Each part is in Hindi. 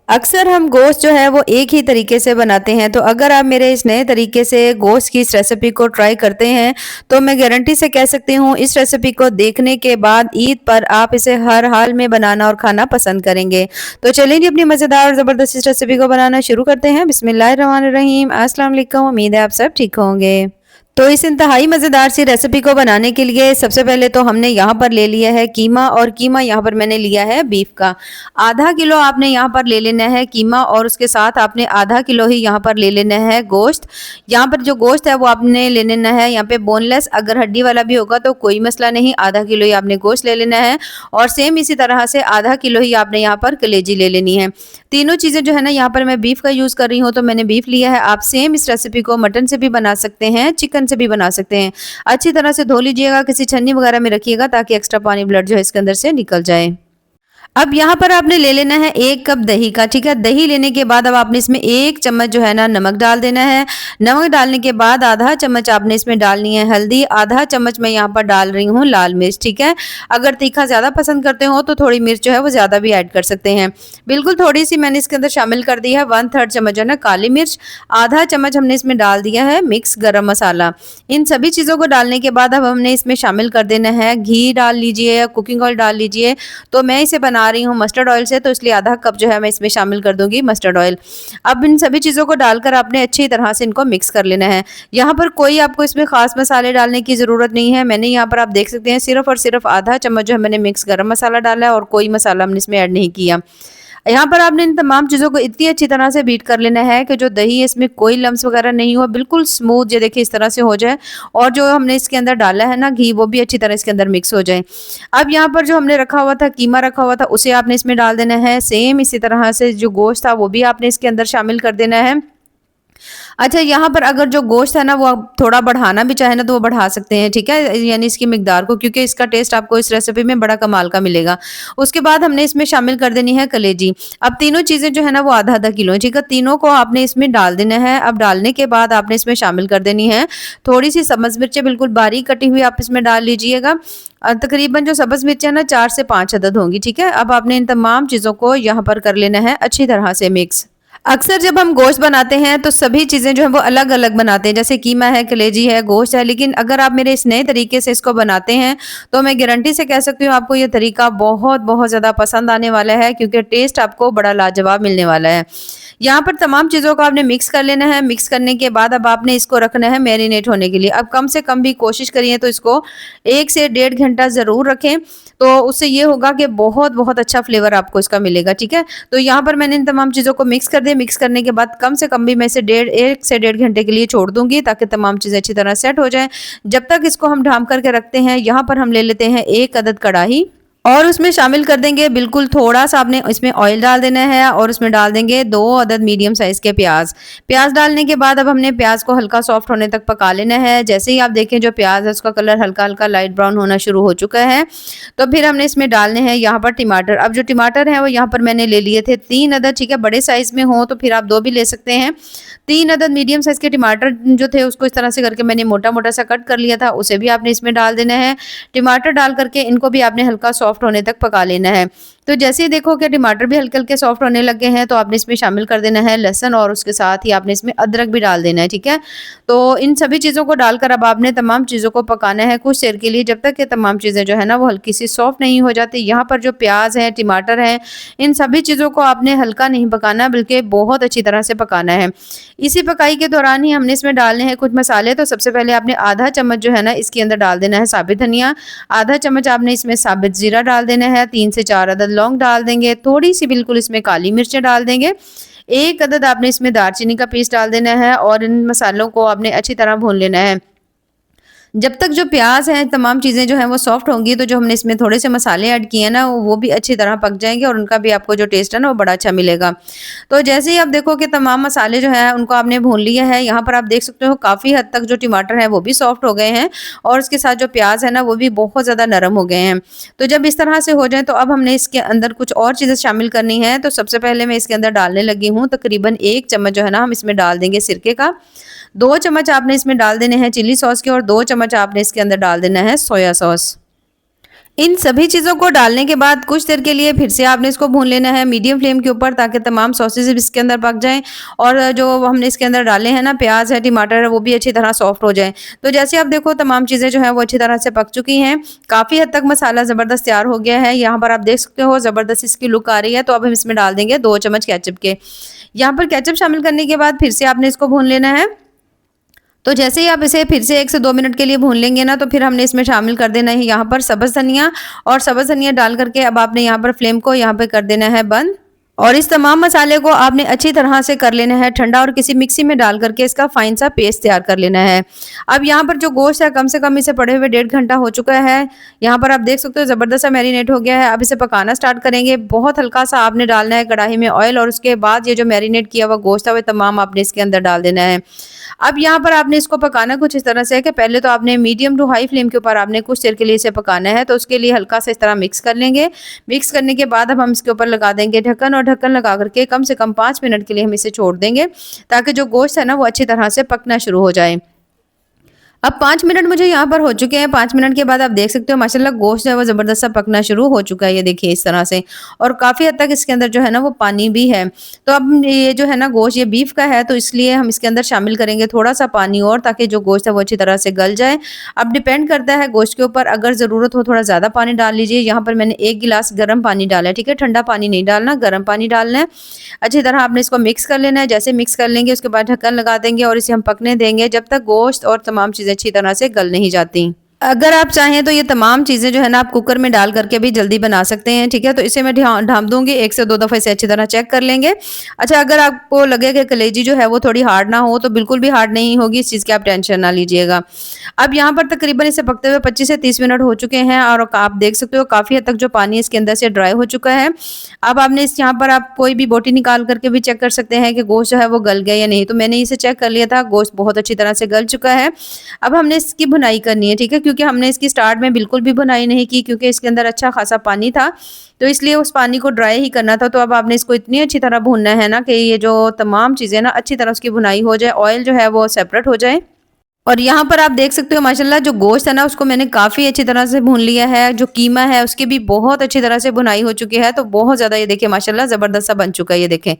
अक्सर हम गोश्त जो है वो एक ही तरीके से बनाते हैं, तो अगर आप मेरे इस नए तरीके से गोश्त की इस रेसिपी को ट्राई करते हैं तो मैं गारंटी से कह सकती हूँ इस रेसिपी को देखने के बाद ईद पर आप इसे हर हाल में बनाना और खाना पसंद करेंगे। तो चलिए जी अपनी मज़ेदार और ज़बरदस्त इस रेसिपी को बनाना शुरू करते हैं। बिस्मिल्लाहिर्रहमानिर्रहीम। अस्सलाम वालेकुम। उम्मीद है आप सब ठीक होंगे। तो इस इंतहाई मज़ेदार सी रेसिपी को बनाने के लिए सबसे पहले तो हमने यहाँ पर ले लिया है कीमा, और कीमा यहाँ पर मैंने लिया है बीफ का। आधा किलो आपने यहाँ पर ले लेना है कीमा, और उसके साथ आपने आधा किलो ही यहाँ पर ले लेना है गोश्त। यहाँ पर जो गोश्त है वो आपने ले लेना है यहाँ पे बोनलेस, अगर हड्डी वाला भी होगा तो कोई मसला नहीं, आधा किलो ही आपने गोश्त ले लेना है। और सेम इसी तरह से आधा किलो ही आपने यहाँ पर कलेजी ले लेनी है। तीनों चीज़ें जो है ना, यहाँ पर मैं बीफ का यूज़ कर रही हूँ तो मैंने बीफ लिया है। आप सेम इस रेसिपी को मटन से भी बना सकते हैं, चिकन से भी बना सकते हैं। अच्छी तरह से धो लीजिएगा, किसी छन्नी वगैरह में रखिएगा ताकि एक्स्ट्रा पानी ब्लड जो है इसके अंदर से निकल जाए। अब यहाँ पर आपने ले लेना है 1 कप दही का, ठीक है। दही लेने के बाद अब आपने इसमें 1 चम्मच जो है ना नमक डाल देना है। नमक डालने के बाद आधा चम्मच आपने इसमें डालनी है हल्दी, आधा चम्मच मैं यहाँ पर डाल रही हूँ लाल मिर्च, ठीक है। अगर तीखा ज़्यादा पसंद करते हो तो थोड़ी मिर्च जो है वो ज़्यादा भी ऐड कर सकते हैं। बिल्कुल थोड़ी सी मैंने इसके अंदर शामिल कर दी है 1/3 चम्मच जो है ना काली मिर्च। आधा चम्मच हमने इसमें डाल दिया है मिक्स गरम मसाला। इन सभी चीज़ों को डालने के बाद अब हमने इसमें शामिल कर देना है घी डाल लीजिए या कुकिंग ऑयल डाल लीजिए। तो मैं इसे बना रही हूँ मस्टर्ड ऑयल से, तो इसलिए आधा कप जो है मैं इसमें शामिल कर दूंगी मस्टर्ड ऑयल। अब इन सभी चीज़ों को डालकर आपने अच्छी तरह से इनको मिक्स कर लेना है। यहाँ पर कोई आपको इसमें खास मसाले डालने की ज़रूरत नहीं है। मैंने यहाँ पर आप देख सकते हैं सिर्फ और सिर्फ आधा चम्मच जो है मैंने मिक्स गरम मसाला डाला है, और कोई मसाला हमने इसमें ऐड नहीं किया। यहाँ पर आपने इन तमाम चीज़ों को इतनी अच्छी तरह से बीट कर लेना है कि जो दही है इसमें कोई लम्स वगैरह नहीं हो, बिल्कुल स्मूथ ये देखिए इस तरह से हो जाए। और जो हमने इसके अंदर डाला है ना घी, वो भी अच्छी तरह इसके अंदर मिक्स हो जाए। अब यहाँ पर जो हमने रखा हुआ था कीमा रखा हुआ था उसे आपने इसमें डाल देना है। सेम इसी तरह से जो गोश्त था वो भी आपने इसके अंदर शामिल कर देना है। अच्छा, यहाँ पर अगर जो गोश्त है ना वो आप थोड़ा बढ़ाना भी चाहे ना तो वो बढ़ा सकते हैं, ठीक है, यानी इसकी मिकदार को, क्योंकि इसका टेस्ट आपको इस रेसिपी में बड़ा कमाल का मिलेगा। उसके बाद हमने इसमें शामिल कर देनी है कलेजी। अब तीनों चीज़ें जो है ना वो आधा आधा किलो है, ठीक है। तीनों को आपने इसमें डाल देना है। अब डालने के बाद आपने इसमें शामिल कर देनी है थोड़ी सी सब्ज़ मिर्चें, बिल्कुल बारीक कटी हुई आप इसमें डाल लीजिएगा। तकरीबन जो सब्ज़ मिर्चें ना 4 से 5 अदद होंगी, ठीक है। अब आपने इन तमाम चीज़ों को यहाँ पर कर लेना है अच्छी तरह से मिक्स। अक्सर जब हम गोश्त बनाते हैं तो सभी चीज़ें जो है वो अलग अलग बनाते हैं, जैसे कीमा है, कलेजी है, गोश्त है। लेकिन अगर आप मेरे इस नए तरीके से इसको बनाते हैं तो मैं गारंटी से कह सकती हूँ आपको ये तरीका बहुत बहुत ज़्यादा पसंद आने वाला है, क्योंकि टेस्ट आपको बड़ा लाजवाब मिलने वाला है। यहाँ पर तमाम चीज़ों को आपने मिक्स कर लेना है। मिक्स करने के बाद अब आपने इसको रखना है मैरिनेट होने के लिए। अब कम से कम भी कोशिश करिए तो इसको 1 से 1.5 घंटा ज़रूर रखें, तो उससे ये होगा कि बहुत बहुत अच्छा फ्लेवर आपको इसका मिलेगा, ठीक है। तो यहाँ पर मैंने इन तमाम चीज़ों को मिक्स कर दिया। मिक्स करने के बाद कम से कम भी मैं इसे 1 से 1.5 घंटे के लिए छोड़ दूंगी ताकि तमाम चीज़ें अच्छी तरह सेट हो जाएं। जब तक इसको हम ढाँप करके रखते हैं, यहाँ पर हम ले लेते हैं 1 अदद कढ़ाई, और उसमें शामिल कर देंगे बिल्कुल थोड़ा सा आपने इसमें ऑयल डाल देना है, और उसमें डाल देंगे 2 अदद मीडियम साइज़ के प्याज। प्याज डालने के बाद अब हमने प्याज को हल्का सॉफ्ट होने तक पका लेना है। जैसे ही आप देखें जो प्याज है उसका कलर हल्का हल्का लाइट ब्राउन होना शुरू हो चुका है, तो फिर हमने इसमें डालने हैं यहाँ पर टमाटर। अब जो टमाटर है वो यहाँ पर मैंने ले लिए थे 3 अदद, ठीक है। बड़े साइज़ में हो तो फिर आप 2 भी ले सकते हैं। 3 अदद मीडियम साइज़ के टमाटर जो थे उसको इस तरह से करके मैंने मोटा मोटा सा कट कर लिया था, उसे भी आपने इसमें डाल देना है। टमाटर डाल करके इनको भी आपने हल्का सॉफ्ट होने तक पका लेना है। तो जैसे ही देखो कि टमाटर भी हल्के हल्के सॉफ्ट होने लग गए हैं, तो आपने इसमें शामिल कर देना है लहसुन, और उसके साथ ही आपने इसमें अदरक भी डाल देना है, ठीक है। तो इन सभी चीज़ों को डालकर अब आपने तमाम चीज़ों को पकाना है कुछ देर के लिए, जब तक ये तमाम चीज़ें जो है ना वो हल्की सी सॉफ्ट नहीं हो जाती। यहाँ पर जो प्याज है, टमाटर है, इन सभी चीज़ों को आपने हल्का नहीं पकाना बल्कि बहुत अच्छी तरह से पकाना है। इसी पकाई के दौरान ही हमने इसमें डालने हैं कुछ मसाले। तो सबसे पहले आपने आधा चम्मच जो है ना इसके अंदर डाल देना है साबित धनिया। आधा चम्मच आपने इसमें साबित जीरा डाल देना है। 3 से 4 अदद लौंग डाल देंगे। थोड़ी सी बिल्कुल इसमें काली मिर्चें डाल देंगे। 1 अदद आपने इसमें दालचीनी का पीस डाल देना है, और इन मसालों को आपने अच्छी तरह भून लेना है। जब तक जो प्याज है तमाम चीज़ें जो हैं वो सॉफ्ट होंगी, तो जो हमने इसमें थोड़े से मसाले ऐड किए हैं ना वो भी अच्छी तरह पक जाएंगे, और उनका भी आपको जो टेस्ट है ना वो बड़ा अच्छा मिलेगा। तो जैसे ही आप देखो कि तमाम मसाले जो हैं उनको आपने भून लिया है, यहाँ पर आप देख सकते हो काफ़ी हद तक जो टमाटर है वो भी सॉफ्ट हो गए हैं, और उसके साथ जो प्याज है ना वो भी बहुत ज़्यादा नरम हो गए हैं। तो जब इस तरह से हो जाए तो अब हमने इसके अंदर कुछ और चीज़ें शामिल करनी है। तो सबसे पहले मैं इसके अंदर डालने लगी हूँ तकरीबन 1 चम्मच जो है ना हम इसमें डाल देंगे सिरके का। 2 चम्मच आपने इसमें डाल देने हैं चिली सॉस के, और 2 चम्मच आपने इसके अंदर डाल देना है सोया सॉस। इन सभी चीज़ों को डालने के बाद कुछ देर के लिए फिर से आपने इसको भून लेना है मीडियम फ्लेम के ऊपर, ताकि तमाम सॉसेज इसके अंदर पक जाएँ और जो हमने इसके अंदर डाले हैं ना प्याज़ है, टमाटर है, वो भी अच्छी तरह सॉफ्ट हो जाएँ। तो जैसे आप देखो तमाम चीज़ें जो हैं वो अच्छी तरह से पक चुकी हैं। काफ़ी हद तक मसाला ज़बरदस्त तैयार हो गया है। यहाँ पर आप देख सकते हो ज़बरदस्त इसकी लुक आ रही है। तो अब हम इसमें डाल देंगे 2 चम्मच केचअप के। यहाँ पर केचअप शामिल करने के बाद फिर से आपने इसको भून लेना है। तो जैसे ही आप इसे फिर से 1 से 2 मिनट के लिए भून लेंगे ना, तो फिर हमने इसमें शामिल कर देना है यहाँ पर सब्ज़ धनिया, और सब्ज़ धनिया डाल करके अब आपने यहाँ पर फ्लेम को यहाँ पे कर देना है बंद। और इस तमाम मसाले को आपने अच्छी तरह से कर लेना है ठंडा, और किसी मिक्सी में डाल करके इसका फाइन सा पेस्ट तैयार कर लेना है। अब यहाँ पर जो गोश्त है कम से कम इसे पड़े हुए 1.5 घंटा हो चुका है। यहाँ पर आप देख सकते हो ज़बरदस्त सा मैरिनेट हो गया है। अब इसे पकाना स्टार्ट करेंगे। बहुत हल्का सा आपने डालना है कढ़ाई में ऑयल, और उसके बाद ये जो मैरिनेट किया हुआ गोश्त है वो तमाम आपने इसके अंदर डाल देना है। अब यहाँ पर आपने इसको पकाना कुछ इस तरह से है कि पहले तो आपने मीडियम टू हाई फ्लेम के ऊपर आपने कुछ देर के लिए इसे पकाना है। तो उसके लिए हल्का सा इस तरह मिक्स कर लेंगे। मिक्स करने के बाद अब हम इसके ऊपर लगा देंगे ढक्कन, और ढक्कन लगा करके कम से कम 5 मिनट के लिए हम इसे छोड़ देंगे, ताकि जो गोश्त है ना वो अच्छी तरह से पकना शुरू हो जाए। अब 5 मिनट मुझे यहाँ पर हो चुके हैं। 5 मिनट के बाद आप देख सकते हो माशाल्लाह गोश्त जो है वो ज़बरदस्त सा पकना शुरू हो चुका है, ये देखिए इस तरह से, और काफ़ी हद तक इसके अंदर जो है ना वो पानी भी है। तो अब ये जो है ना गोश्त ये बीफ का है, तो इसलिए हम इसके अंदर शामिल करेंगे थोड़ा-सा पानी और, ताकि जो गोश्त है वो अच्छी तरह से गल जाए। अब डिपेंड करता है गोश्त के ऊपर, अगर ज़रूरत हो थोड़ा ज़्यादा पानी डाल लीजिए। यहाँ पर मैंने 1 गिलास गर्म पानी डाला है, ठीक है? ठंडा पानी नहीं डालना, गर्म पानी डालना है। अच्छी तरह आपने इसको मिक्स कर लेना है। जैसे मिक्स कर लेंगे उसके बाद ढक्कन लगा देंगे और इसे हम पकने देंगे जब तक गोश्त और तमाम चीज़ें अच्छी तरह से गल नहीं जाती। अगर आप चाहें तो ये तमाम चीज़ें जो है ना आप कुकर में डाल करके भी जल्दी बना सकते हैं, ठीक है? तो इसे मैं ढाँप दूँगी, 1 से 2 दफ़ा इसे अच्छी तरह चेक कर लेंगे। अच्छा, अगर आपको लगे कि कलेजी जो है वो थोड़ी हार्ड ना हो, तो बिल्कुल भी हार्ड नहीं होगी, इस चीज़ की आप टेंशन ना लीजिएगा। अब यहाँ पर तकरीबन इसे पकते हुए 25 से 30 मिनट हो चुके हैं, और आप देख सकते हो काफ़ी हद तक जो पानी इसके अंदर से ड्राई हो चुका है। अब आपने इस यहाँ पर आप कोई भी बोटी निकाल करके भी चेक कर सकते हैं कि गोश्त जो है वो गल गया या नहीं। तो मैंने इसे चेक कर लिया था, गोश्त बहुत अच्छी तरह से गल चुका है। अब हमने इसकी भुनाई करनी है, ठीक है? क्योंकि हमने इसकी स्टार्ट में बिल्कुल भी भुनाई नहीं की, क्योंकि इसके अंदर अच्छा खासा पानी था, तो इसलिए उस पानी को ड्राई ही करना था। तो अब आपने इसको इतनी अच्छी तरह भूनना है ना कि ये जो तमाम चीज़ें ना अच्छी तरह उसकी भुनाई हो जाए, ऑयल जो है वो सेपरेट हो जाए। और यहाँ पर आप देख सकते हो माशाल्लाह जो गोश्त है ना उसको मैंने काफ़ी अच्छी तरह से भून लिया है। जो कीमा है उसकी भी बहुत अच्छी तरह से भुनाई हो चुकी है। तो बहुत ज़्यादा ये देखिए माशाल्लाह ज़बरदस्त सा बन चुका है, ये देखें।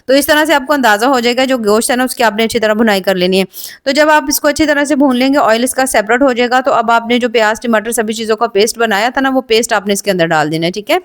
तो इस तरह से आपको अंदाज़ा हो जाएगा जो गोश्त है ना उसकी आपने अच्छी तरह भुनाई कर लेनी है। तो जब आप इसको अच्छी तरह से भून लेंगे, ऑयल इसका सेपरेट हो जाएगा, तो अब आपने जो प्याज़, टमाटर सभी चीज़ों का पेस्ट बनाया था ना, वो पेस्ट आपने इसके अंदर डाल देना है, ठीक है?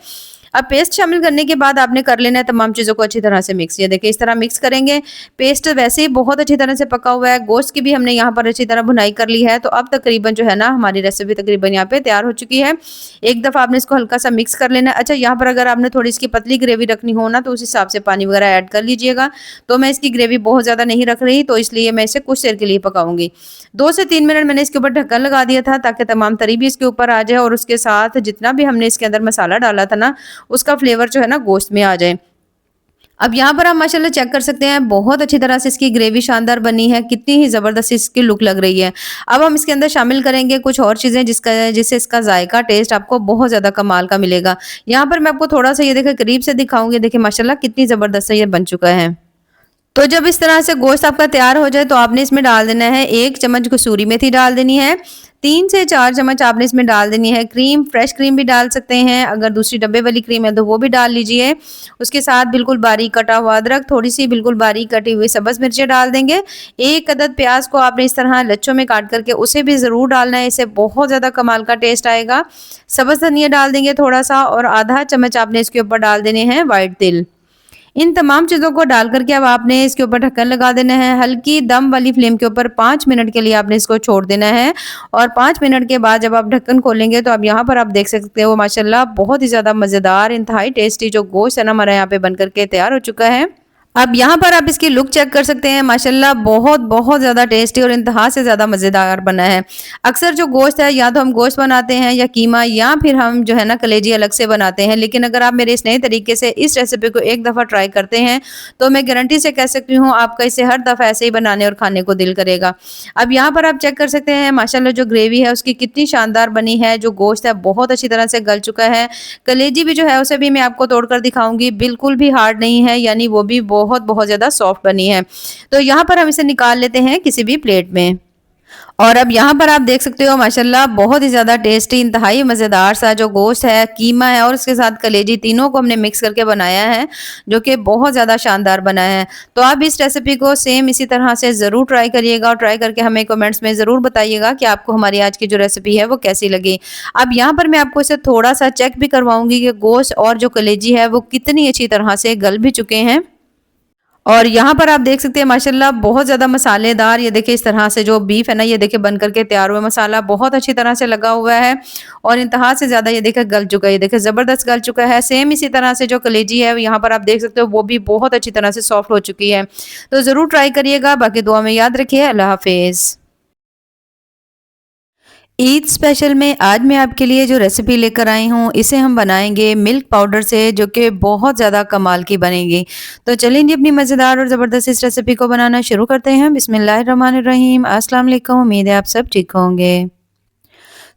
अब पेस्ट शामिल करने के बाद आपने कर लेना है तमाम चीज़ों को अच्छी तरह से मिक्स। ये देखिए इस तरह मिक्स करेंगे। पेस्ट वैसे ही बहुत अच्छी तरह से पका हुआ है, गोश्त की भी हमने यहाँ पर अच्छी तरह भुनाई कर ली है। तो अब तकरीबन जो है ना हमारी रेसिपी तकरीबन यहाँ पे तैयार हो चुकी है। एक दफ़ा आपने इसको हल्का सा मिक्स कर लेना है। अच्छा, यहाँ पर अगर आपने थोड़ी इसकी पतली ग्रेवी रखनी हो ना, तो उस हिसाब से पानी वगैरह ऐड कर लीजिएगा। तो मैं इसकी ग्रेवी बहुत ज़्यादा नहीं रख रही, तो इसलिए मैं इसे कुछ देर के लिए पकाऊंगी। 2 से 3 मिनट मैंने इसके ऊपर ढक्कन लगा दिया था, ताकि तमाम तरी भी इसके ऊपर आ जाए, और उसके साथ जितना भी हमने इसके अंदर मसाला डाला था ना, उसका फ्लेवर जो है ना गोश्त में आ जाए। अब यहाँ पर आप माशाल्लाह चेक कर सकते हैं, बहुत अच्छी तरह से इसकी ग्रेवी शानदार बनी है, कितनी ही ज़बरदस्त इसकी लुक लग रही है। अब हम इसके अंदर शामिल करेंगे कुछ और चीज़ें जिससे इसका जायका, टेस्ट आपको बहुत ज़्यादा कमाल का मिलेगा। यहाँ पर मैं आपको थोड़ा-सा ये देखिए करीब से दिखाऊँगी, देखिए माशाल्लाह कितनी ज़बरदस्त से ये बन चुका है। तो जब इस तरह से गोश्त आपका तैयार हो जाए, तो आपने इसमें डाल देना है 1 चम्मच कसूरी मेथी डाल देनी है। 3 से 4 चम्मच आपने इसमें डाल देनी है क्रीम, फ्रेश क्रीम भी डाल सकते हैं। अगर दूसरी डब्बे वाली क्रीम है तो वो भी डाल लीजिए। उसके साथ बिल्कुल बारीक कटा हुआ अदरक, थोड़ी-सी बिल्कुल बारीक कटी हुई सब्ज़ मिर्चें डाल देंगे। 1 अदद प्याज़ को आपने इस तरह लच्छों में काट करके उसे भी ज़रूर डालना है, इससे बहुत ज़्यादा कमाल का टेस्ट आएगा। सब्ज़ धनिया डाल देंगे थोड़ा-सा, और आधा चम्मच आपने इसके ऊपर डाल देने हैं व्हाइट तिल। इन तमाम चीज़ों को डाल करके अब आपने इसके ऊपर ढक्कन लगा देना है। हल्की दम वाली फ्लेम के ऊपर 5 मिनट के लिए आपने इसको छोड़ देना है, और 5 मिनट के बाद जब आप ढक्कन खोलेंगे, तो अब यहाँ पर आप देख सकते हो माशाल्लाह बहुत ही ज़्यादा मज़ेदार, इंतहाई टेस्टी जो गोश्त है ना हमारे यहाँ पे बन करके तैयार हो चुका है। अब यहाँ पर आप इसकी लुक चेक कर सकते हैं, माशाल्लाह बहुत ज़्यादा टेस्टी और इंतहा से ज़्यादा मज़ेदार बना है। अक्सर जो गोश्त है, या तो हम गोश्त बनाते हैं या कीमा, या फिर हम जो है ना कलेजी अलग से बनाते हैं। लेकिन अगर आप मेरे इस नए तरीके से इस रेसिपी को एक दफ़ा ट्राई करते हैं, तो मैं गारंटी से कह सकती हूँ आपका इसे हर दफ़ा ऐसे ही बनाने और खाने को दिल करेगा। अब यहाँ पर आप चेक कर सकते हैं माशाल्लाह जो ग्रेवी है उसकी कितनी शानदार बनी है। जो गोश्त है बहुत अच्छी तरह से गल चुका है। कलेजी भी जो है उसे भी मैं आपको तोड़ कर दिखाऊंगी, बिल्कुल भी हार्ड नहीं है, यानी वो भी बहुत ज़्यादा सॉफ्ट बनी है। तो यहाँ पर हम इसे निकाल लेते हैं किसी भी प्लेट में। और अब यहाँ पर आप देख सकते हो माशाल्लाह बहुत ही ज़्यादा टेस्टी इंतहाई मज़ेदार सा जो गोश्त है, कीमा है और उसके साथ कलेजी तीनों को हमने मिक्स करके बनाया है, जो कि बहुत ज़्यादा शानदार बना है। तो आप इस रेसिपी को सेम इसी तरह से ज़रूर ट्राई करिएगा और ट्राई करके हमें कमेंट्स में ज़रूर बताइएगा कि आपको हमारी आज की जो रेसिपी है वो कैसी लगी। अब यहाँ पर मैं आपको इसे थोड़ा-सा चेक भी करवाऊँगी कि गोश्त और जो कलेजी है वो कितनी अच्छी तरह से गल भी चुके हैं। और यहाँ पर आप देख सकते हैं माशाल्लाह बहुत ज़्यादा मसालेदार ये देखिए इस तरह से जो बीफ है ना ये देखिए बन करके तैयार हुआ मसाला बहुत अच्छी तरह से लगा हुआ है और इंतहा से ज़्यादा ये देखिए गल चुका है, ये देखिए ज़बरदस्त गल चुका है। सेम इसी तरह से जो कलेजी है यहाँ पर आप देख सकते हो वो भी बहुत अच्छी तरह से सॉफ्ट हो चुकी है। तो ज़रूर ट्राई करिएगा, बाकी दुआ में याद रखिए। अल्लाह हाफिज़। ईद स्पेशल में आज मैं आपके लिए जो रेसिपी लेकर आई हूँ इसे हम बनाएंगे मिल्क पाउडर से, जो कि बहुत ज़्यादा कमाल की बनेगी। तो चलिए जी अपनी मज़ेदार और ज़बरदस्त इस रेसिपी को बनाना शुरू करते हैं। बिस्मिल्लाहिर्रहमानिर्रहीम। अस्सलाम वालेकुम, उम्मीद है आप सब ठीक होंगे।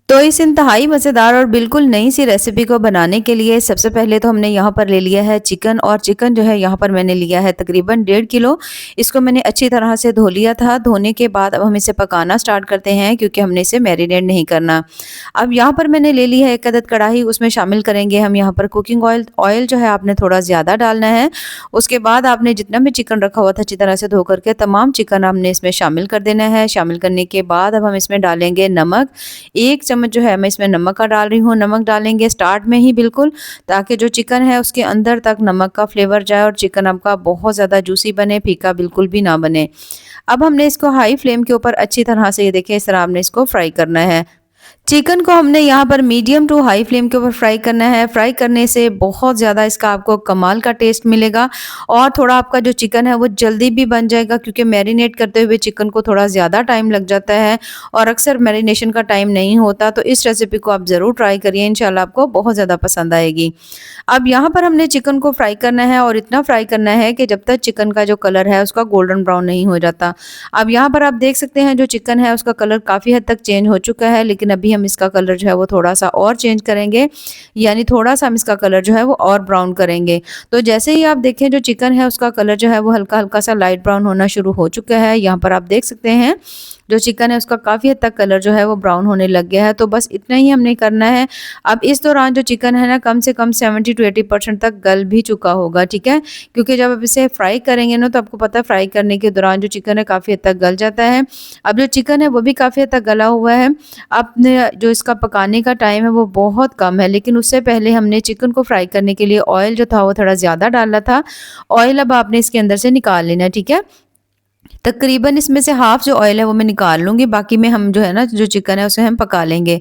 तो इस इंतहाई मज़ेदार और बिल्कुल नई सी रेसिपी को बनाने के लिए सबसे पहले तो हमने यहाँ पर ले लिया है चिकन, और चिकन जो है यहाँ पर मैंने लिया है तकरीबन 1.5 किलो। इसको मैंने अच्छी तरह से धो लिया था। धोने के बाद अब हम इसे पकाना स्टार्ट करते हैं, क्योंकि हमने इसे मैरिनेट नहीं करना। अब यहाँ पर मैंने ले ली है 1 अदद कढ़ाई, उसमें शामिल करेंगे हम यहाँ पर कुकिंग ऑयल। ऑयल जो है आपने थोड़ा ज़्यादा डालना है। उसके बाद आपने जितना भी चिकन रखा हुआ था अच्छी तरह से धो करके तमाम चिकन आपने इसमें शामिल कर देना है। शामिल करने के बाद अब हम इसमें डालेंगे नमक। 1 चम्मच जो है मैं इसमें नमक का डाल रही हूँ। नमक डालेंगे स्टार्ट में ही बिल्कुल, ताकि जो चिकन है उसके अंदर तक नमक का फ्लेवर जाए और चिकन आपका बहुत ज़्यादा जूसी बने, फीका बिल्कुल भी ना बने। अब हमने इसको हाई फ्लेम के ऊपर अच्छी तरह से ये देखिए इस तरह हमने इसको फ्राई करना है। चिकन को हमने यहाँ पर मीडियम टू हाई फ्लेम के ऊपर फ्राई करना है। फ्राई करने से बहुत ज़्यादा इसका आपको कमाल का टेस्ट मिलेगा और थोड़ा आपका जो चिकन है वो जल्दी भी बन जाएगा, क्योंकि मैरिनेट करते हुए चिकन को थोड़ा ज़्यादा टाइम लग जाता है और अक्सर मैरिनेशन का टाइम नहीं होता। तो इस रेसिपी को आप ज़रूर ट्राई करिए, इंशाल्लाह आपको बहुत ज़्यादा पसंद आएगी। अब यहाँ पर हमने चिकन को फ्राई करना है और इतना फ्राई करना है कि जब तक चिकन का जो कलर है उसका गोल्डन ब्राउन नहीं हो जाता। अब यहाँ पर आप देख सकते हैं जो चिकन है उसका कलर काफ़ी हद तक चेंज हो चुका है, लेकिन अभी हम इसका कलर जो है वो थोड़ा सा और चेंज करेंगे, यानी थोड़ा सा हम इसका कलर जो है वो और ब्राउन करेंगे। तो जैसे ही आप देखें जो चिकन है उसका कलर जो है वो हल्का हल्का सा लाइट ब्राउन होना शुरू हो चुका है। यहाँ पर आप देख सकते हैं जो चिकन है उसका काफ़ी हद तक कलर जो है वो ब्राउन होने लग गया है। तो बस इतना ही हमने करना है। अब इस दौरान जो चिकन है ना कम से कम 70 to 80% तक गल भी चुका होगा, ठीक है, क्योंकि जब आप इसे फ्राई करेंगे ना तो आपको पता है फ्राई करने के दौरान जो चिकन है काफ़ी हद तक गल जाता है। अब जो चिकन है वो भी काफ़ी हद तक गला हुआ है। आपने जो इसका पकाने का टाइम है वो बहुत कम है, लेकिन उससे पहले हमने चिकन को फ्राई करने के लिए ऑयल जो था वो थोड़ा ज़्यादा डाला था। ऑयल अब आपने इसके अंदर से निकाल लेना है, ठीक है। तकरीबन इसमें से हाफ़ जो ऑयल है वो मैं निकाल लूँगी, बाकी में हम जो है ना जो चिकन है उसे हम पका लेंगे।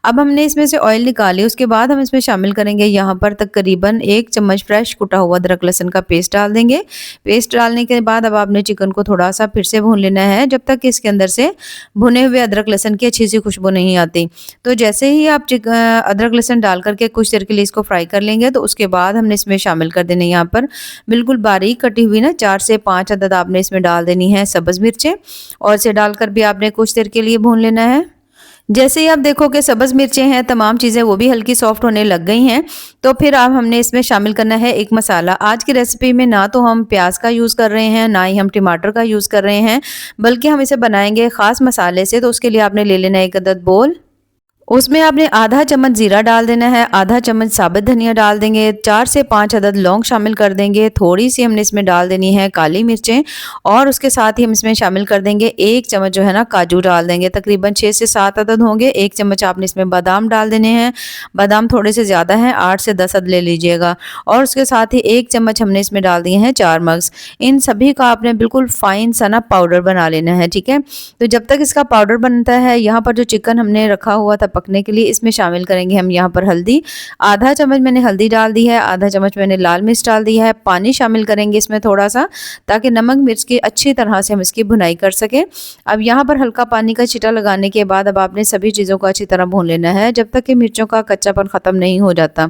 अब हमने इसमें से ऑयल निकाली, उसके बाद हम इसमें शामिल करेंगे यहाँ पर तकरीबन 1 चम्मच फ्रेश कुटा हुआ अदरक लहसुन का पेस्ट डाल देंगे। पेस्ट डालने के बाद अब आपने चिकन को थोड़ा-सा फिर से भून लेना है, जब तक कि इसके अंदर से भुने हुए अदरक लहसुन की अच्छी-सी खुशबू नहीं आती। तो जैसे ही आप अदरक लहसुन डाल कर के कुछ देर के लिए इसको फ्राई कर लेंगे, तो उसके बाद हमने इसमें शामिल कर देने यहाँ पर बिल्कुल बारीक कटी हुई ना 4 से 5 अदद आपने इसमें डाल देनी है सब्ज़ मिर्चें, और इसे डालकर भी आपने कुछ देर के लिए भून लेना है। जैसे ही आप देखो कि सब्ज़ मिर्चें हैं, तमाम चीज़ें वो भी हल्की सॉफ्ट होने लग गई हैं, तो फिर अब हमने इसमें शामिल करना है एक मसाला। आज की रेसिपी में ना तो हम प्याज का यूज़ कर रहे हैं, ना ही हम टमाटर का यूज़ कर रहे हैं, बल्कि हम इसे बनाएंगे ख़ास मसाले से। तो उसके लिए आपने ले लेना है 1 अदद बोल। उसमें आपने आधा चम्मच जीरा डाल देना है, आधा चम्मच साबुत धनिया डाल देंगे, 4 से 5 अदद लौंग शामिल कर देंगे, थोड़ी सी हमने इसमें डाल देनी है काली मिर्चें, और उसके साथ ही हम इसमें शामिल कर देंगे 1 चम्मच जो है ना काजू डाल देंगे, तकरीबन 6 से 7 अदद होंगे। 1 चम्मच आपने इसमें बादाम डाल देने हैं, बादाम थोड़े से ज़्यादा हैं, 8 से 10 अदद ले लीजिएगा, और उसके साथ ही 1 चम्मच हमने इसमें डाल दिए हैं 4 मग्स। इन सभी का आपने बिल्कुल फाइन सा ना पाउडर बना लेना है, ठीक है। तो जब तक इसका पाउडर बनता है, यहाँ पर जो चिकन हमने रखा हुआ था पकने के लिए, इसमें शामिल करेंगे हम यहाँ पर हल्दी। आधा चम्मच मैंने हल्दी डाल दी है, आधा चम्मच मैंने लाल मिर्च डाल दी है। पानी शामिल करेंगे इसमें थोड़ा सा, ताकि नमक मिर्च की अच्छी तरह से हम इसकी भुनाई कर सकें। अब यहाँ पर हल्का पानी का छींटा लगाने के बाद अब आपने सभी चीज़ों को अच्छी तरह भून लेना है, जब तक कि मिर्चों का कच्चापन ख़त्म नहीं हो जाता।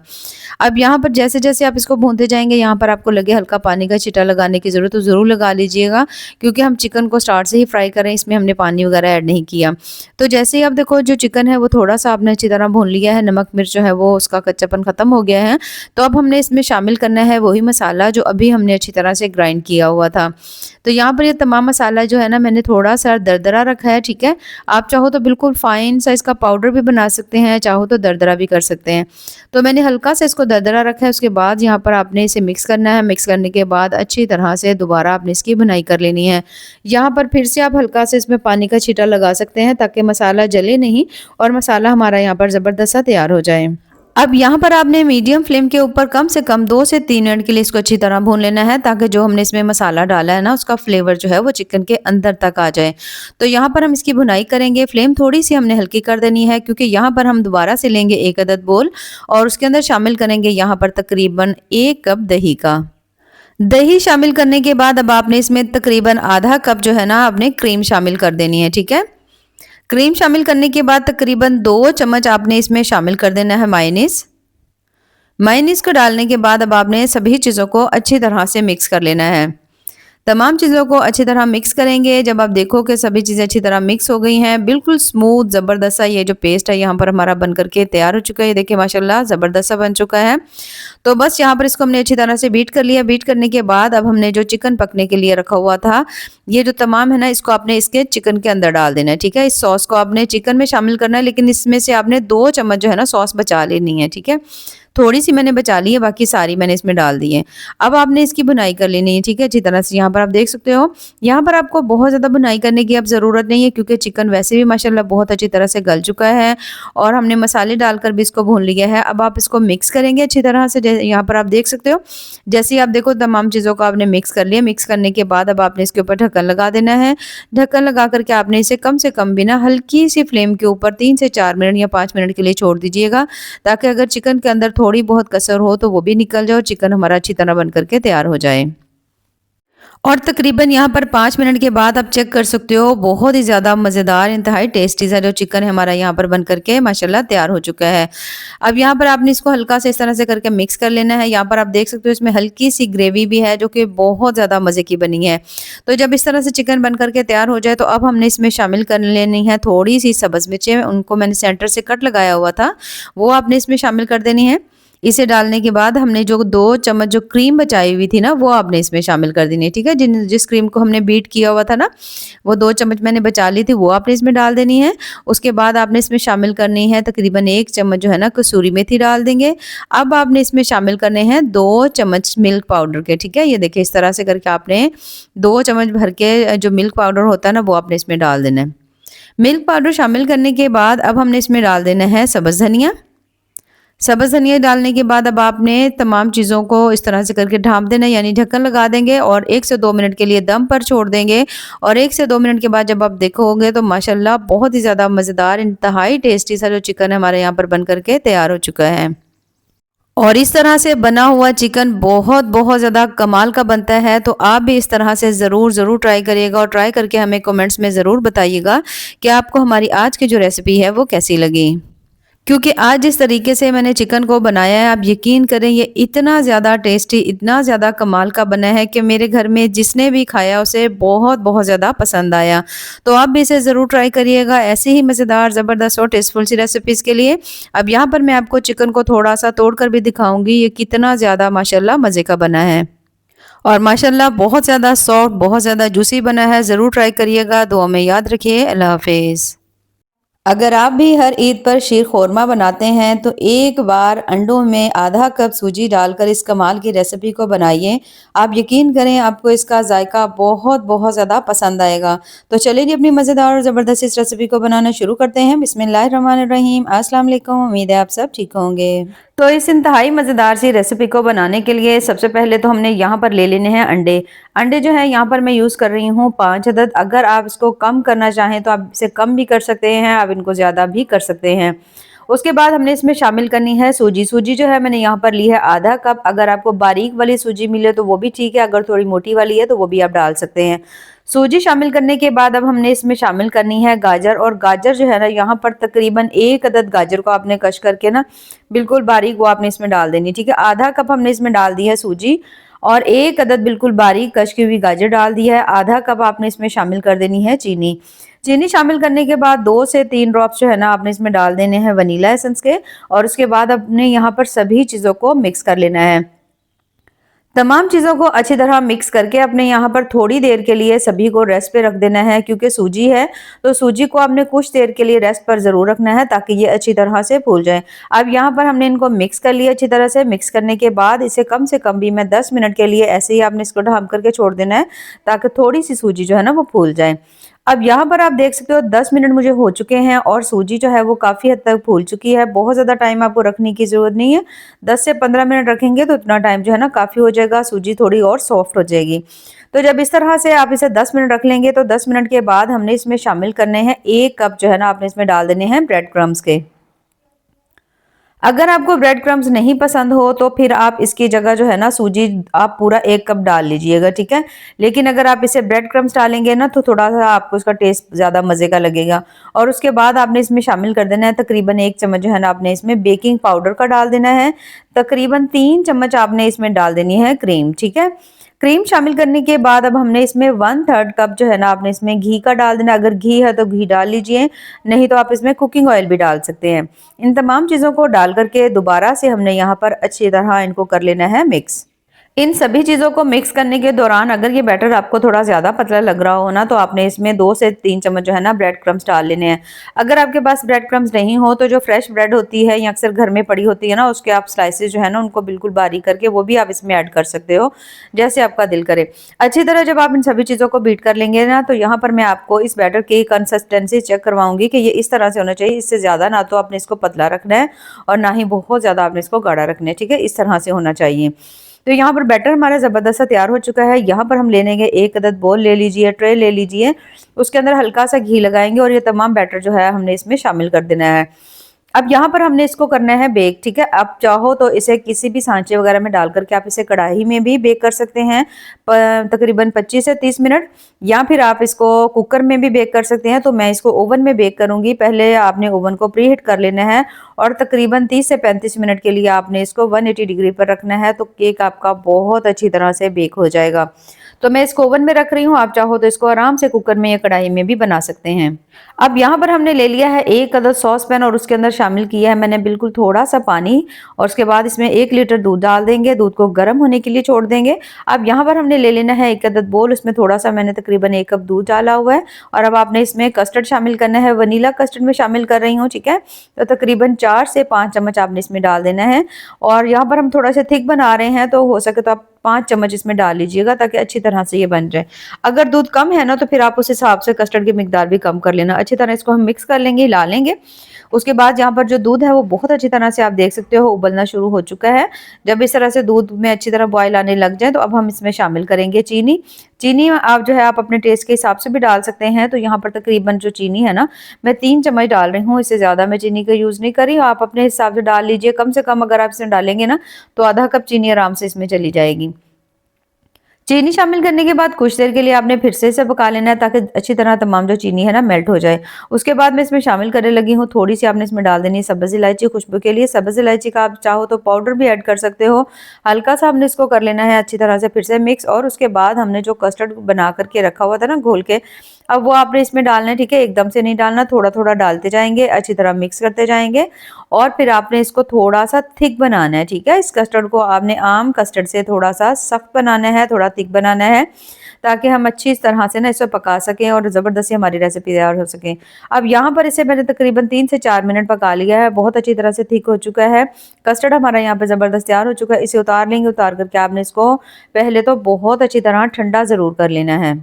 अब यहाँ पर जैसे जैसे आप इसको भूनते जाएंगे, यहाँ पर आपको लगे हल्का पानी का छींटा लगाने की ज़रूरत, तो ज़रूर लगा लीजिएगा, क्योंकि हम चिकन को स्टार्ट से ही फ्राई करें, इसमें हमने पानी वगैरह ऐड नहीं किया। तो जैसे ही आप देखो जो चिकन है वो थोड़ा थोड़ा-सा आपने अच्छी तरह भून लिया है, नमक मिर्च जो है वो उसका कच्चापन ख़त्म हो गया है। तो अब हमने इसमें शामिल करना है वही मसाला जो अभी हमने अच्छी तरह से ग्राइंड किया हुआ था। तो यहाँ पर ये तमाम मसाला जो है ना मैंने थोड़ा-सा दरदरा रखा है, ठीक है? आप चाहो तो बिल्कुल फ़ाइन साइज़ का पाउडर भी बना सकते हैं, चाहो तो दरदरा भी कर सकते हैं। तो मैंने हल्का सा इसको दरदरा रखा है, उसके बाद यहाँ पर आपने इसे मिक्स करना है। मिक्स करने के बाद अच्छी तरह से दोबारा आपने इसकी भुनाई कर लेनी है। यहाँ पर फिर से आप हल्का से इसमें पानी का छींटा लगा सकते हैं ताकि मसाला जले नहीं और मसाला हमारा यहाँ पर ज़बरदस्त सा तैयार हो जाए। अब यहाँ पर आपने मीडियम फ्लेम के ऊपर कम से कम 2 से 3 मिनट के लिए इसको अच्छी तरह भून लेना है ताकि जो हमने इसमें मसाला डाला है ना उसका फ्लेवर जो है वो चिकन के अंदर तक आ जाए। तो यहाँ पर हम इसकी भुनाई करेंगे, फ्लेम थोड़ी-सी हमने हल्की कर देनी है क्योंकि यहाँ पर हम दोबारा से लेंगे 1 अदद बोल और उसके अंदर शामिल करेंगे यहाँ पर तकरीबन 1 कप दही का। दही शामिल करने के बाद अब आपने इसमें तकरीबन आधा कप जो है ना आपने क्रीम शामिल कर देनी है, ठीक है? क्रीम शामिल करने के बाद तकरीबन 2 चम्मच आपने इसमें शामिल कर देना है मायोनीज़। मायोनीज़ को डालने के बाद अब आपने सभी चीज़ों को अच्छी तरह से मिक्स कर लेना है। तमाम चीज़ों को अच्छी तरह मिक्स करेंगे। जब आप देखो कि सभी चीज़ें अच्छी तरह मिक्स हो गई हैं, बिल्कुल स्मूथ ज़बरदस्त सा ये जो पेस्ट है यहाँ पर हमारा बन कर के तैयार हो चुका है। ये देखिए माशाल्लाह ज़बरदस्त सा बन चुका है। तो बस यहाँ पर इसको हमने अच्छी तरह से बीट कर लिया। बीट करने के बाद अब हमने जो चिकन पकने के लिए रखा हुआ था, ये जो तमाम है ना इसको आपने इसके चिकन के अंदर डाल देना है, ठीक है? इस सॉस को आपने चिकन में शामिल करना है लेकिन इसमें से आपने 2 चम्मच जो है ना सॉस बचा लेनी है, ठीक है? थोड़ी-सी मैंने बचा ली है, बाकी सारी मैंने इसमें डाल दी है। अब आपने इसकी भुनाई कर लेनी है, ठीक है? अच्छी तरह से यहाँ पर आप देख सकते हो, यहाँ पर आपको बहुत ज़्यादा भुनाई करने की अब ज़रूरत नहीं है क्योंकि चिकन वैसे भी माशाल्लाह बहुत अच्छी तरह से गल चुका है और हमने मसाले डालकर भी इसको भून लिया है। अब आप इसको मिक्स करेंगे अच्छी तरह से यहाँ पर आप देख सकते हो। जैसे ही आप देखो तमाम चीज़ों को आपने मिक्स कर लिया, मिक्स करने के बाद अब आपने इसके ऊपर ढक्कन लगा देना है। ढक्कन लगा कर के आपने इसे कम से कम भी ना हल्की-सी फ्लेम के ऊपर 3 से 4 मिनट या 5 मिनट के लिए छोड़ दीजिएगा ताकि अगर चिकन के अंदर थोड़ी बहुत कसर हो तो वो भी निकल जाए और चिकन हमारा अच्छी तरह बन करके तैयार हो जाए। और तकरीबन यहाँ पर 5 मिनट के बाद आप चेक कर सकते हो बहुत ही ज़्यादा मज़ेदार इंतहाई टेस्टी सा जो चिकन है हमारा यहाँ पर बन करके माशाल्लाह तैयार हो चुका है। अब यहाँ पर आपने इसको हल्का से इस तरह से करके मिक्स कर लेना है। यहाँ पर आप देख सकते हो इसमें हल्की सी ग्रेवी भी है जो कि बहुत ज़्यादा मज़े की बनी है। तो जब इस तरह से चिकन बन करके तैयार हो जाए तो अब हमने इसमें शामिल कर लेनी है थोड़ी सी सब्ज़ मिर्चें, उनको मैंने सेंटर से कट लगाया हुआ था, वो आपने इसमें शामिल कर देनी है। इसे डालने के बाद हमने जो 2 चम्मच जो क्रीम बचाई हुई थी ना वो आपने इसमें शामिल कर देनी है, ठीक है? जिस क्रीम को हमने बीट किया हुआ था ना, वो 2 चम्मच मैंने बचा ली थी, वो आपने इसमें डाल देनी है। उसके बाद आपने इसमें शामिल करनी है तकरीबन 1 चम्मच जो है ना कसूरी मेथी डाल देंगे। अब आपने इसमें शामिल करने हैं 2 चम्मच मिल्क पाउडर के, ठीक है? ये देखिए इस तरह से करके आपने 2 चम्मच भर के जो मिल्क पाउडर होता है ना वो आपने इसमें डाल देना है। मिल्क पाउडर शामिल करने के बाद अब हमने इसमें डाल देना है सब्ज़ धनिया। सब्ज़ धनिया डालने के बाद अब आपने तमाम चीज़ों को इस तरह से करके ढाँप देना है यानी ढक्कन लगा देंगे और 1 से 2 मिनट के लिए दम पर छोड़ देंगे और 1 से 2 मिनट के बाद जब आप देखोगे तो माशाल्लाह बहुत ही ज़्यादा मज़ेदार इंतहाई टेस्टी सा जो चिकन हमारे यहाँ पर बन करके तैयार हो चुका है। और इस तरह से बना हुआ चिकन बहुत ज़्यादा कमाल का बनता है, तो आप भी इस तरह से ज़रूर ट्राई करिएगा और ट्राई करके हमें कमेंट्स में ज़रूर बताइएगा कि आपको हमारी आज की जो रेसिपी है वो कैसी लगी। क्योंकि आज जिस तरीके से मैंने चिकन को बनाया है आप यकीन करें ये इतना ज़्यादा टेस्टी, इतना ज़्यादा कमाल का बना है कि मेरे घर में जिसने भी खाया उसे बहुत ज़्यादा पसंद आया। तो आप भी इसे ज़रूर ट्राई करिएगा ऐसी ही मज़ेदार, ज़बरदस्त और टेस्टफुल सी रेसिपीज़ के लिए। अब यहाँ पर मैं आपको चिकन को थोड़ा सा तोड़ कर भी दिखाऊंगी ये कितना ज़्यादा माशाल्लाह मज़े का बना है और माशाल्लाह बहुत ज़्यादा सॉफ्ट, बहुत ज़्यादा जूसी बना है। ज़रूर ट्राई करिएगा। दुआ में याद रखिए। अल्लाह हाफिज़। अगर आप भी हर ईद पर शीर खोरमा बनाते हैं तो एक बार अंडों में आधा कप सूजी डालकर इस कमाल की रेसिपी को बनाइए। आप यकीन करें आपको इसका जायका बहुत ज़्यादा पसंद आएगा। तो चलिए जी अपनी मज़ेदार और ज़बरदस्त इस रेसिपी को बनाना शुरू करते हैं। बिस्मिल्लाहिर्रहमानिर्रहीम। अस्सलाम वालेकुम। उम्मीद है आप सब ठीक होंगे। तो इस इंतहाई मज़ेदार सी रेसिपी को बनाने के लिए सबसे पहले तो हमने यहाँ पर ले लेने हैं अंडे। अंडे जो है यहाँ पर मैं यूज़ कर रही हूँ 5 अदद। अगर आप इसको कम करना चाहें तो आप इसे कम भी कर सकते हैं, आप इनको ज़्यादा भी कर सकते हैं। उसके बाद हमने इसमें शामिल करनी है सूजी। सूजी जो है मैंने यहाँ पर ली है आधा कप। अगर आपको बारीक वाली सूजी मिले तो वो भी ठीक है, अगर थोड़ी मोटी वाली है तो वो भी आप डाल सकते हैं। सूजी शामिल करने के बाद अब हमने इसमें शामिल करनी है गाजर। और गाजर जो है ना यहाँ पर तकरीबन 1 अदद गाजर को आपने कश करके ना बिल्कुल बारीक वो आपने इसमें डाल देनी, ठीक है। आधा कप हमने इसमें डाल दी है सूजी और 1 अदद बिल्कुल बारीक कश की हुई गाजर डाल दी है। आधा कप आपने इसमें शामिल कर देनी है चीनी। चीनी शामिल करने के बाद 2 से 3 ड्रॉप्स जो है ना आपने इसमें डाल देने हैं वनीला एसेंस के, और उसके बाद आपने यहाँ पर सभी चीज़ों को मिक्स कर लेना है। तमाम चीज़ों को अच्छी तरह मिक्स करके अपने यहाँ पर थोड़ी देर के लिए सभी को रेस्ट पे रख देना है, क्योंकि सूजी है तो सूजी को आपने कुछ देर के लिए रेस्ट पर ज़रूर रखना है ताकि ये अच्छी तरह से फूल जाए। अब यहाँ पर हमने इनको मिक्स कर लिया अच्छी तरह से। मिक्स करने के बाद इसे कम से कम भी मैं 10 मिनट के लिए ऐसे ही आपने इसको ढक करके छोड़ देना है ताकि थोड़ी सी सूजी जो है ना वो फूल जाए। अब यहाँ पर आप देख सकते हो 10 मिनट मुझे हो चुके हैं और सूजी जो है वो काफ़ी हद तक फूल चुकी है। बहुत ज़्यादा टाइम आपको रखने की ज़रूरत नहीं है, 10 से 15 मिनट रखेंगे तो इतना टाइम जो है ना काफ़ी हो जाएगा, सूजी थोड़ी और सॉफ्ट हो जाएगी। तो जब इस तरह से आप इसे 10 मिनट रख लेंगे तो 10 मिनट के बाद हमने इसमें शामिल करने हैं 1 कप जो है ना आपने इसमें डाल देने हैं ब्रेड क्रम्स के। अगर आपको ब्रेड क्रम्स नहीं पसंद हो तो फिर आप इसकी जगह जो है ना सूजी आप पूरा 1 कप डाल लीजिएगा, ठीक है। लेकिन अगर आप इसे ब्रेड क्रम्स डालेंगे ना तो थोड़ा सा आपको इसका टेस्ट ज़्यादा मज़े का लगेगा। और उसके बाद आपने इसमें शामिल कर देना है तकरीबन 1 चम्मच जो है ना आपने इसमें बेकिंग पाउडर का डाल देना है। तकरीबन 3 चम्मच आपने इसमें डाल देनी है क्रीम, ठीक है। क्रीम शामिल करने के बाद अब हमने इसमें 1/3 कप जो है ना आपने इसमें घी का डाल देना। अगर घी है तो घी डाल लीजिए, नहीं तो आप इसमें कुकिंग ऑयल भी डाल सकते हैं। इन तमाम चीज़ों को डाल करके दोबारा से हमने यहाँ पर अच्छी तरह इनको कर लेना है मिक्स। इन सभी चीज़ों को मिक्स करने के दौरान अगर ये बैटर आपको थोड़ा ज़्यादा पतला लग रहा हो ना तो आपने इसमें 2 से 3 चम्मच जो है ना ब्रेड क्रम्स डाल लेने हैं। अगर आपके पास ब्रेड क्रम्स नहीं हो तो जो फ्रेश ब्रेड होती है या अक्सर घर में पड़ी होती है ना उसके आप स्लाइसेस जो है ना उनको बिल्कुल बारीक करके वो भी आप इसमें ऐड कर सकते हो, जैसे आपका दिल करे। अच्छी तरह जब आप इन सभी चीज़ों को बीट कर लेंगे ना तो यहाँ पर मैं आपको इस बैटर की कंसिस्टेंसी चेक करवाऊंगी कि ये इस तरह से होना चाहिए। इससे ज़्यादा ना तो आपने इसको पतला रखना है और ना ही बहुत ज़्यादा आपने इसको गाढ़ा रखना है, ठीक है। इस तरह से होना चाहिए। तो यहाँ पर बैटर हमारा ज़बरदस्त सा तैयार हो चुका है। यहाँ पर हम ले लेंगे 1 अदद बोल ले लीजिए, ट्रे ले लीजिए, उसके अंदर हल्का सा घी लगाएंगे और ये तमाम बैटर जो है हमने इसमें शामिल कर देना है। अब यहाँ पर हमने इसको करना है बेक, ठीक है। आप चाहो तो इसे किसी भी सांचे वगैरह में डाल करके आप इसे कढ़ाई में भी बेक कर सकते हैं तकरीबन 25 से 30 मिनट, या फिर आप इसको कुकर में भी बेक कर सकते हैं। तो मैं इसको ओवन में बेक करूंगी। पहले आपने ओवन को प्री हीट कर लेना है और तकरीबन 30 से 35 मिनट के लिए आपने इसको 180 डिग्री पर रखना है, तो केक आपका बहुत अच्छी तरह से बेक हो जाएगा। तो मैं इसको ओवन में रख रही हूँ, आप चाहो तो इसको आराम से कुकर में या कढ़ाई में भी बना सकते हैं। अब यहाँ पर हमने ले लिया है 1 अदद सॉस पैन और उसके अंदर शामिल किया है मैंने बिल्कुल थोड़ा सा पानी, और उसके बाद इसमें 1 लीटर दूध डाल देंगे। दूध को गर्म होने के लिए छोड़ देंगे। अब यहाँ पर हमने ले लेना है 1 अदद बोल, उसमें थोड़ा सा मैंने तकरीबन 1 कप दूध डाला हुआ है और अब आपने इसमें कस्टर्ड शामिल करना है। वनीला कस्टर्ड में शामिल कर रही हूँ, ठीक है। तो तकरीबन 4 से 5 चम्मच आपने इसमें डाल देना है और यहाँ पर हम थोड़ा सा थिक बना रहे हैं तो हो सके तो आप 5 चम्मच इसमें डाल लीजिएगा ताकि अच्छी तरह से ये बन जाए। अगर दूध कम है ना तो फिर आप उस हिसाब से कस्टर्ड की मिकदार भी कम कर लेना। अच्छी तरह इसको हम मिक्स कर लेंगे, हिला लेंगे। उसके बाद यहाँ पर जो दूध है वो बहुत अच्छी तरह से आप देख सकते हो उबलना शुरू हो चुका है। जब इस तरह से दूध में अच्छी तरह बॉयल आने लग जाए तो अब हम इसमें शामिल करेंगे चीनी। चीनी आप जो है आप अपने टेस्ट के हिसाब से भी डाल सकते हैं। तो यहाँ पर तकरीबन जो चीनी है ना मैं 3 चम्मच डाल रही हूँ, इससे ज़्यादा मैं चीनी का यूज़ नहीं कर रही। आप अपने हिसाब से डाल लीजिए, कम से कम अगर आप इसमें डालेंगे ना तो आधा कप चीनी आराम से इसमें चली जाएगी। चीनी शामिल करने के बाद कुछ देर के लिए आपने फिर से इसे पका लेना है ताकि अच्छी तरह तमाम जो चीनी है ना मेल्ट हो जाए। उसके बाद मैं इसमें शामिल करने लगी हूँ थोड़ी सी आपने इसमें डाल देनी है सब्ज़ इलायची खुशबू के लिए। सब्ज़ इलायची का आप चाहो तो पाउडर भी ऐड कर सकते हो। हल्का सा हमने इसको कर लेना है अच्छी तरह से फिर से मिक्स, और उसके बाद हमने जो कस्टर्ड बना करके रखा हुआ था ना घोल के, अब वो आपने इसमें डालना है, ठीक है। एकदम से नहीं डालना, थोड़ा थोड़ा डालते जाएंगे, अच्छी तरह मिक्स करते जाएंगे और फिर आपने इसको थोड़ा सा थिक बनाना है, ठीक है। इस कस्टर्ड को आपने आम कस्टर्ड से थोड़ा सा सख्त बनाना है, थोड़ा थिक बनाना है ताकि हम अच्छी तरह से ना इसे पका सकें और ज़बरदस्ती हमारी रेसिपी तैयार हो सके। अब यहाँ पर इसे मैंने तकरीबन 3 से 4 मिनट पका लिया है, बहुत अच्छी तरह से थिक हो चुका है। कस्टर्ड हमारा यहाँ पे ज़बरदस्त तैयार हो चुका है। इसे उतार लेंगे, उतार करके आपने इसको पहले तो बहुत अच्छी तरह ठंडा ज़रूर कर लेना है।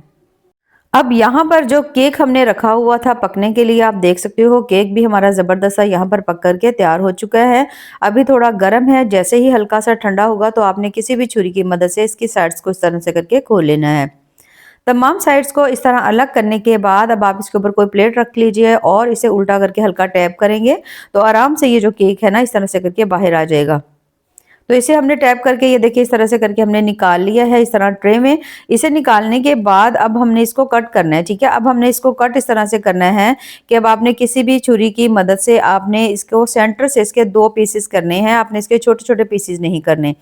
अब यहाँ पर जो केक हमने रखा हुआ था पकने के लिए, आप देख सकते हो केक भी हमारा ज़बरदस्त सा यहाँ पर पक करके तैयार हो चुका है। अभी थोड़ा गर्म है, जैसे ही हल्का सा ठंडा होगा तो आपने किसी भी छुरी की मदद से इसकी साइड्स को इस तरह से करके खोल लेना है। तमाम साइड्स को इस तरह अलग करने के बाद अब आप इसके ऊपर कोई प्लेट रख लीजिए और इसे उल्टा करके हल्का टैप करेंगे तो आराम से ये जो केक है ना इस तरह से करके बाहर आ जाएगा। तो इसे हमने टैप करके ये देखिए इस तरह से करके हमने निकाल लिया है इस तरह ट्रे में। इसे निकालने के बाद अब हमने इसको कट करना है, ठीक है। अब हमने इसको कट इस तरह से करना है कि अब आपने किसी भी छुरी की मदद से आपने इसको सेंटर से इसके 2 पीसेस करने हैं, आपने इसके छोटे छोटे पीसेस नहीं करने।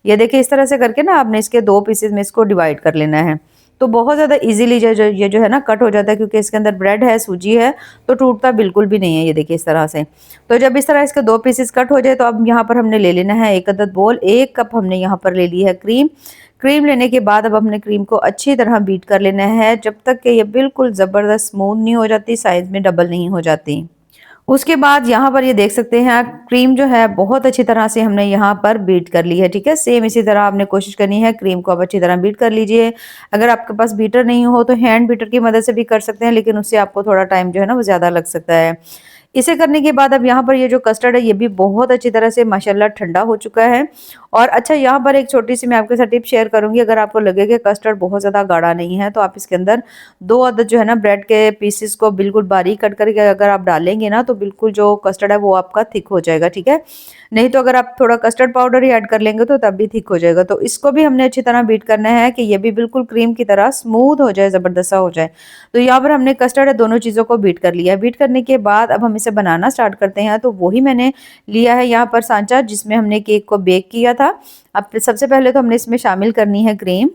ये देखिए इस तरह से करके ना आपने इसके 2 पीसेस में इसको डिवाइड कर लेना है। तो बहुत ज़्यादा ईज़िली ये जो है ना कट हो जाता है, क्योंकि इसके अंदर ब्रेड है, सूजी है, तो टूटता बिल्कुल भी नहीं है। ये देखिए इस तरह से। तो जब इस तरह इसके 2 पीसेस कट हो जाए तो अब यहाँ पर हमने ले लेना है 1 अदद बोल, 1 कप हमने यहाँ पर ले ली है क्रीम। क्रीम लेने के बाद अब हमने क्रीम को अच्छी तरह बीट कर लेना है, जब तक कि ये बिल्कुल ज़बरदस्त स्मूथ नहीं हो जाती, साइज़ में डबल नहीं हो जाती। उसके बाद यहाँ पर ये देख सकते हैं आप, क्रीम जो है बहुत अच्छी तरह से हमने यहाँ पर बीट कर ली है, ठीक है। सेम इसी तरह आपने कोशिश करनी है, क्रीम को आप अच्छी तरह बीट कर लीजिए। अगर आपके पास बीटर नहीं हो तो हैंड बीटर की मदद से भी कर सकते हैं, लेकिन उससे आपको थोड़ा टाइम जो है ना वो ज़्यादा लग सकता है। इसे करने के बाद अब यहाँ पर ये जो कस्टर्ड है ये भी बहुत अच्छी तरह से माशाल्लाह ठंडा हो चुका है। और अच्छा, यहाँ पर एक छोटी सी मैं आपके साथ टिप शेयर करूँगी, अगर आपको लगे कि कस्टर्ड बहुत ज़्यादा गाढ़ा नहीं है तो आप इसके अंदर 2 अदद जो है ना ब्रेड के पीसेस को बिल्कुल बारीक कट करके अगर आप डालेंगे ना तो बिल्कुल जो कस्टर्ड है वो आपका थिक हो जाएगा, ठीक है। नहीं तो अगर आप थोड़ा कस्टर्ड पाउडर ही ऐड कर लेंगे तो तब भी थिक हो जाएगा। तो इसको भी हमने अच्छी तरह बीट करना है कि ये भी बिल्कुल क्रीम की तरह स्मूथ हो जाए, ज़बरदस्त सा हो जाए। तो यहाँ पर हमने कस्टर्ड है दोनों चीज़ों को बीट कर लिया है। बीट करने के बाद अब हम इसे बनाना स्टार्ट करते हैं। तो वही मैंने लिया है यहाँ पर सांचा जिसमें हमने केक को बेक किया था। अब सबसे पहले तो हमने इसमें शामिल करनी है क्रीम,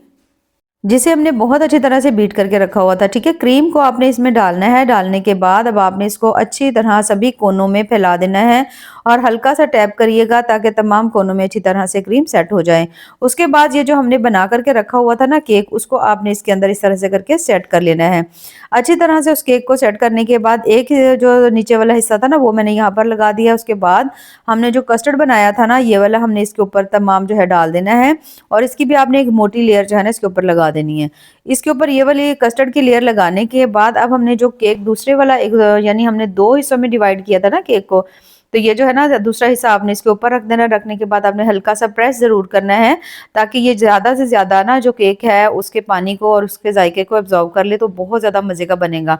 जिसे हमने बहुत अच्छी तरह से बीट करके रखा हुआ था, ठीक है। क्रीम को आपने इसमें डालना है। डालने के बाद अब आपने इसको अच्छी तरह सभी कोनों में फैला देना है और हल्का सा टैप करिएगा ताकि तमाम कोनों में अच्छी तरह से क्रीम सेट हो जाए। उसके बाद ये जो हमने बना करके रखा हुआ था ना केक, उसको आपने इसके अंदर इस तरह से करके सेट कर लेना है। अच्छी तरह से उस केक को सेट करने के बाद एक जो नीचे वाला हिस्सा था ना वो मैंने यहाँ पर लगा दिया। उसके बाद हमने जो कस्टर्ड बनाया था ना ये वाला हमने इसके ऊपर तमाम जो है डाल देना है और इसकी भी आपने एक मोटी लेयर जो है ना इसके ऊपर लगा देनी है। इसके ऊपर ये वाली कस्टर्ड की लेयर लगाने के बाद अब हमने जो केक दूसरे वाला एक यानी हमने 2 हिस्सों में डिवाइड किया था ना केक को, तो ये जो है ना दूसरा हिस्सा आपने इसके ऊपर रख देना। रखने के बाद आपने हल्का सा प्रेस ज़रूर करना है ताकि ये ज़्यादा से ज़्यादा ना जो केक है उसके पानी को और उसके जायके को एब्जॉर्ब कर ले, तो बहुत ज़्यादा मज़े का बनेगा।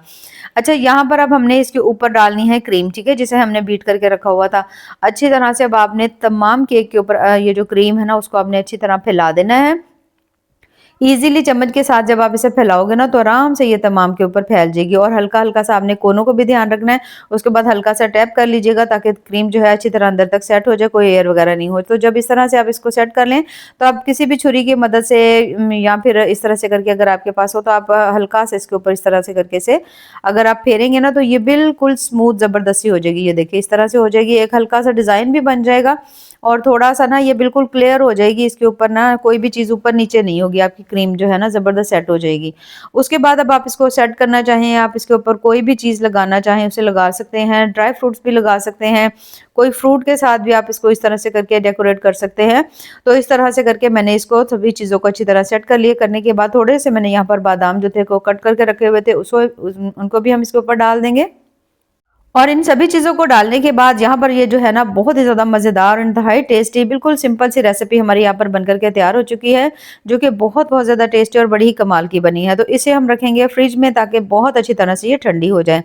अच्छा, यहाँ पर अब हमने इसके ऊपर डालनी है क्रीम, ठीक है, जिसे हमने बीट करके रखा हुआ था। अच्छी तरह से अब आपने तमाम केक के ऊपर ये जो क्रीम है ना उसको आपने अच्छी तरह फैला देना है। इजीली चम्मच के साथ जब आप इसे फैलाओगे ना तो आराम से ये तमाम के ऊपर फैल जाएगी और हल्का हल्का सा आपने कोनों को भी ध्यान रखना है। उसके बाद हल्का सा टैप कर लीजिएगा ताकि क्रीम जो है अच्छी तरह अंदर तक सेट हो जाए, कोई एयर वगैरह नहीं हो। तो जब इस तरह से आप इसको सेट कर लें तो आप किसी भी छुरी की मदद से या फिर इस तरह से करके अगर आपके पास हो तो आप हल्का से इसके ऊपर इस तरह से करके से अगर आप फेरेंगे ना तो ये बिल्कुल स्मूथ ज़बरदस्ती हो जाएगी। ये देखिए इस तरह से हो जाएगी, एक हल्का सा डिज़ाइन भी बन जाएगा और थोड़ा सा ना ये बिल्कुल क्लियर हो जाएगी। इसके ऊपर ना कोई भी चीज़ ऊपर नीचे नहीं होगी, आपकी क्रीम जो है ना ज़बरदस्त सेट हो जाएगी। उसके बाद अब आप इसको सेट करना चाहें, आप इसके ऊपर कोई भी चीज़ लगाना चाहें उसे लगा सकते हैं, ड्राई फ्रूट्स भी लगा सकते हैं, कोई फ्रूट के साथ भी आप इसको इस तरह से करके डेकोरेट कर सकते हैं। तो इस तरह से करके मैंने इसको सभी चीज़ों को अच्छी तरह सेट कर लिए। करने के बाद थोड़े से मैंने यहाँ पर बादाम जो थे को कट करके रखे हुए थे उसको उनको भी हम इसके ऊपर डाल देंगे। और इन सभी चीज़ों को डालने के बाद यहाँ पर ये जो है ना बहुत ही ज़्यादा मज़ेदार और इंतहाई टेस्टी बिल्कुल सिंपल सी रेसिपी हमारी यहाँ पर बनकर के तैयार हो चुकी है, जो कि बहुत बहुत ज़्यादा टेस्टी और बड़ी ही कमाल की बनी है। तो इसे हम रखेंगे फ्रिज में ताकि बहुत अच्छी तरह से ये ठंडी हो जाए।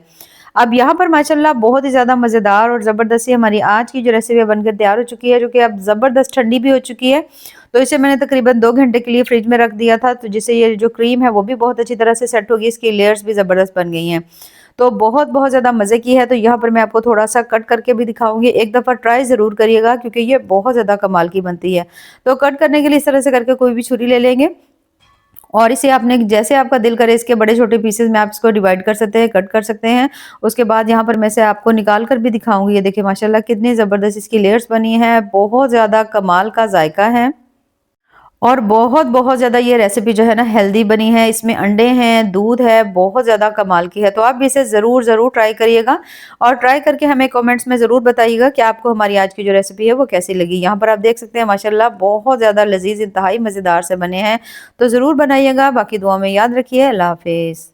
अब यहाँ पर माशाल्लाह बहुत ही ज़्यादा मज़ेदार और ज़बरदस्ती हमारी आज की जो रेसिपी बनकर तैयार हो चुकी है, जो कि अब ज़बरदस्त ठंडी भी हो चुकी है। तो इसे मैंने तकरीबन 2 घंटे के लिए फ्रिज में रख दिया था, तो जिससे ये जो क्रीम है वो भी बहुत अच्छी तरह से सेट होगी, इसकी लेयर्स भी ज़बरदस्त बन गई हैं। तो बहुत बहुत ज़्यादा मज़े की है। तो यहाँ पर मैं आपको थोड़ा-सा कट करके भी दिखाऊँगी। एक दफ़ा ट्राई ज़रूर करिएगा क्योंकि ये बहुत ज़्यादा कमाल की बनती है। तो कट करने के लिए इस तरह से करके कोई भी छुरी ले लेंगे और इसे आपने जैसे आपका दिल करे इसके बड़े-छोटे पीसेज़ में आप इसको डिवाइड कर सकते हैं, कट कर सकते हैं। उसके बाद यहाँ पर मैं इसे आपको निकाल कर भी दिखाऊँगी। ये देखिए माशाल्लाह कितनी ज़बरदस्त इसकी लेयर्स बनी हैं, बहुत ज़्यादा कमाल का जायका है। और बहुत-बहुत ज़्यादा ये रेसिपी जो है ना हेल्दी बनी है, इसमें अंडे हैं, दूध है, बहुत ज़्यादा कमाल की है। तो आप भी इसे ज़रूर ट्राई करिएगा और ट्राई करके हमें कमेंट्स में ज़रूर बताइएगा कि आपको हमारी आज की जो रेसिपी है वो कैसी लगी। यहाँ पर आप देख सकते हैं माशाल्लाह बहुत ज़्यादा लज़ीज़ इंतहाई मज़ेदार से बने हैं। तो ज़रूर बनाइएगा। बाकी दुआ में याद रखिए। अल्लाह हाफ़िज़।